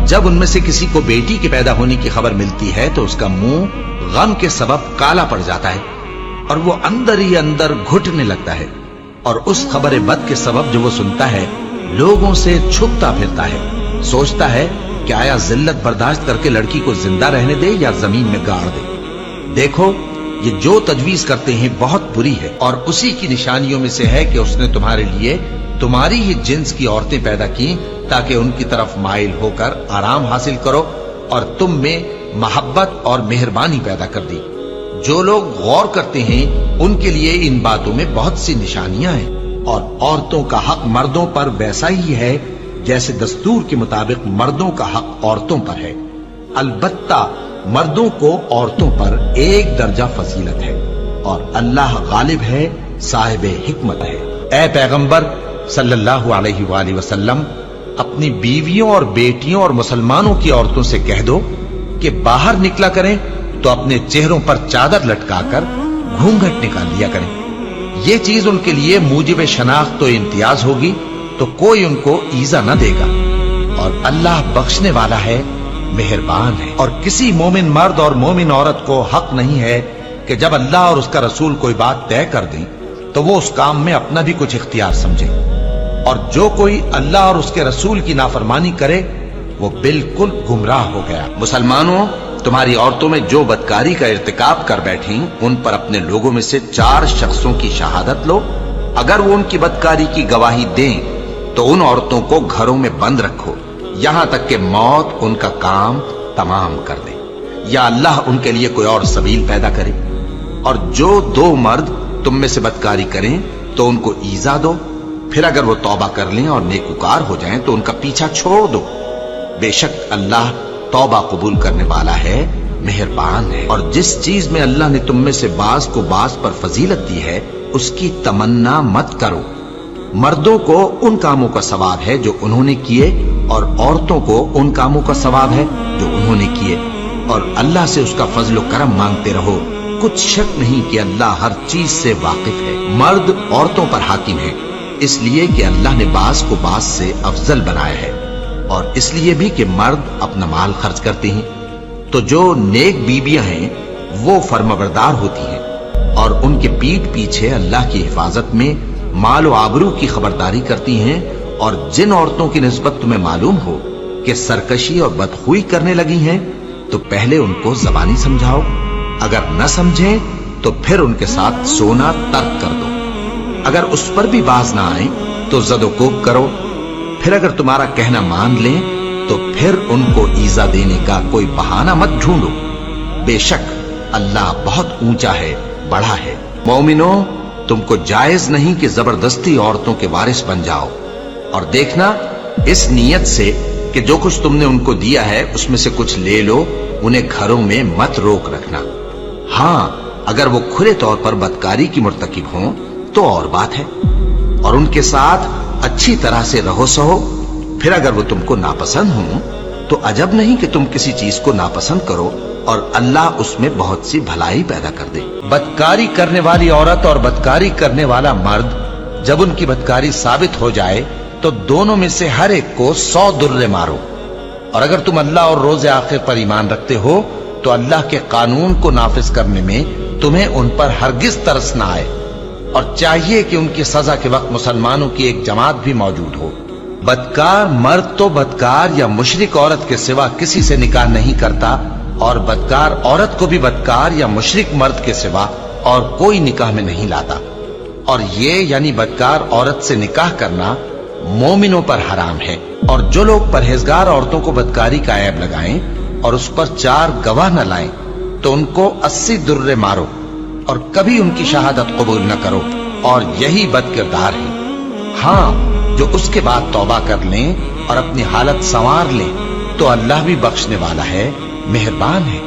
जब उनमें से किसी को बेटी के पैदा होने की खबर मिलती है तो उसका मुंह गम के सबब काला पड़ जाता है और वो अंदर ही अंदर घुटने लगता है, और उस खबर बद के सबब जो वो सुनता है लोगों से छुपता फिरता है, सोचता है कि आया जिल्लत बर्दाश्त करके लड़की को जिंदा रहने दे या जमीन में गाड़ दे। देखो, ये जो तजवीज करते हैं बहुत बुरी है, और उसी की निशानियों में से है कि उसने तुम्हारे लिए तुम्हारी ही जिन्स की औरतें पैदा की ताकि उनकी तरफ माइल होकर आराम हासिल करो और तुम में मोहब्बत और मेहरबानी पैदा कर दी। जो लोग गौर करते हैं उनके लिए इन बातों में बहुत सी निशानियां हैं, और औरतों का हक मर्दों पर वैसा ही है जैसे दस्तूर के मुताबिक मर्दों का हक औरतों पर है। अलबत्ता मर्दों को औरतों पर एक दर्जा फजीलत है, और अल्लाह गालिब है, साहिब हिकमत है। ऐ पैगंबर सल्लल्लाहु अलैहि वसल्लम, अपनी बीवियों और बेटियों और मुसलमानों की औरतों से कह दो कि बाहर निकला करें तो अपने चेहरों पर चादर लटकाकर घूंघट निकाल लिया करें। ये चीज उनके लिए मूजिब शनाख्त तो इम्तियाज होगी, तो कोई उनको ईजा न देगा, और अल्लाह बख्शने वाला है, मेहरबान है। और किसी मोमिन मर्द और मोमिन औरत को हक नहीं है कि जब अल्लाह और उसका रसूल कोई बात तय कर दें तो वो उस काम में अपना भी कुछ इख्तियार समझे, और जो कोई अल्लाह और उसके रसूल की नाफरमानी करे वो बिल्कुल गुमराह हो गया। मुसलमानों, तुम्हारी औरतों में जो बदकारी का इर्तिकाब कर बैठी उन पर अपने लोगों में से 4 शख्सों की शहादत लो। अगर वो उनकी बदकारी की गवाही दें तो उन औरतों को घरों में बंद रखो यहां तक कि मौत उनका काम तमाम कर दे, या अल्लाह उनके लिए कोई और सबील पैदा करे। और जो 2 मर्द तुम में से बदकारी करें तो उनको ईजा दो, फिर अगर वो तौबा कर लें और नेकुकार हो जाएं तो उनका पीछा छोड़ दो। बेशक अल्लाह तौबा कबूल करने वाला है, मेहरबान है। और जिस चीज में अल्लाह ने तुम में से बाज को बाज पर फजीलत दी है उसकी तमन्ना मत करो। मर्दों को उन कामों का सवाब है जो उन्होंने किए, और औरतों को उन कामों का सवाब है जो उन्होंने किए, और अल्लाह से उसका फजल करम मांगते रहो। कुछ शक नहीं कि अल्लाह हर चीज से वाकिफ है। मर्द औरतों पर हाकिम है, इसलिए कि अल्लाह ने बाज को बाज से अफजल बनाया है, और इसलिए भी कि मर्द अपना माल खर्च करते हैं। तो जो नेक बीबियां हैं वो फर्माबरदार होती हैं, और उनके पीठ पीछे अल्लाह की हिफाजत में माल व आबरू की खबरदारी करती हैं। और जिन औरतों की निस्बत तुम्हें मालूम हो कि सरकशी और बदखुई करने लगी हैं तो पहले उनको जबानी समझाओ, अगर न समझें तो फिर उनके साथ सोना तर्क कर दो। अगर उस पर भी बाज ना आए तो जदोकोब करो, फिर अगर तुम्हारा कहना मान लें तो फिर उनको ईजा देने का कोई बहाना मत ढूंढो। बेशक अल्लाह बहुत ऊंचा है, बड़ा है। मोमिनो, तुमको जायज नहीं कि जबरदस्ती औरतों के वारिस बन जाओ, और देखना इस नीयत से कि जो कुछ तुमने उनको दिया है उसमें से कुछ ले लो, उन्हें घरों में मत रोक रखना। हाँ, अगर वो खुले तौर पर बदकारी की मुर्तकिब हों तो और बात है, और उनके साथ अच्छी तरह से रहो सहो। फिर अगर वो तुमको नापसंद हों तो अजब नहीं कि तुम किसी चीज को नापसंद करो और अल्लाह उसमें बहुत सी भलाई पैदा कर दे। बदकारी करने वाली औरत और बदकारी करने वाला मर्द जब उनकी बदकारी साबित हो जाए तो दोनों में से हर एक को 100 दुर्रे मारो। और अगर तुम अल्लाह और रोज़े आखिर पर ईमान रखते हो तो अल्लाह के कानून को नाफिज करने में तुम्हें उन पर हरगिज तरस ना आए, और चाहिए कि उनकी सजा के वक्त मुसलमानों की एक जमात भी मौजूद हो। बदकार मर्द तो बदकार या मुशरिक औरत के सिवा किसी से निकाह नहीं करता, और बदकार औरत को भी बदकार या मुशरिक मर्द के सिवा और कोई निकाह में नहीं लाता। और ये यानी बदकार औरत से निकाह करना मोमिनों पर हराम है। और जो लोग परहेजगार औरतों को बदकारी का ऐब लगाएं और उस पर 4 गवाह न लाएं तो उनको 80 दुर्रे मारो, और कभी उनकी शहादत कबूल न करो, और यही बदकिरदार है। हाँ, जो उसके बाद तौबा कर लें और अपनी हालत संवार लें तो अल्लाह भी बख्शने वाला है, मेहरबान है।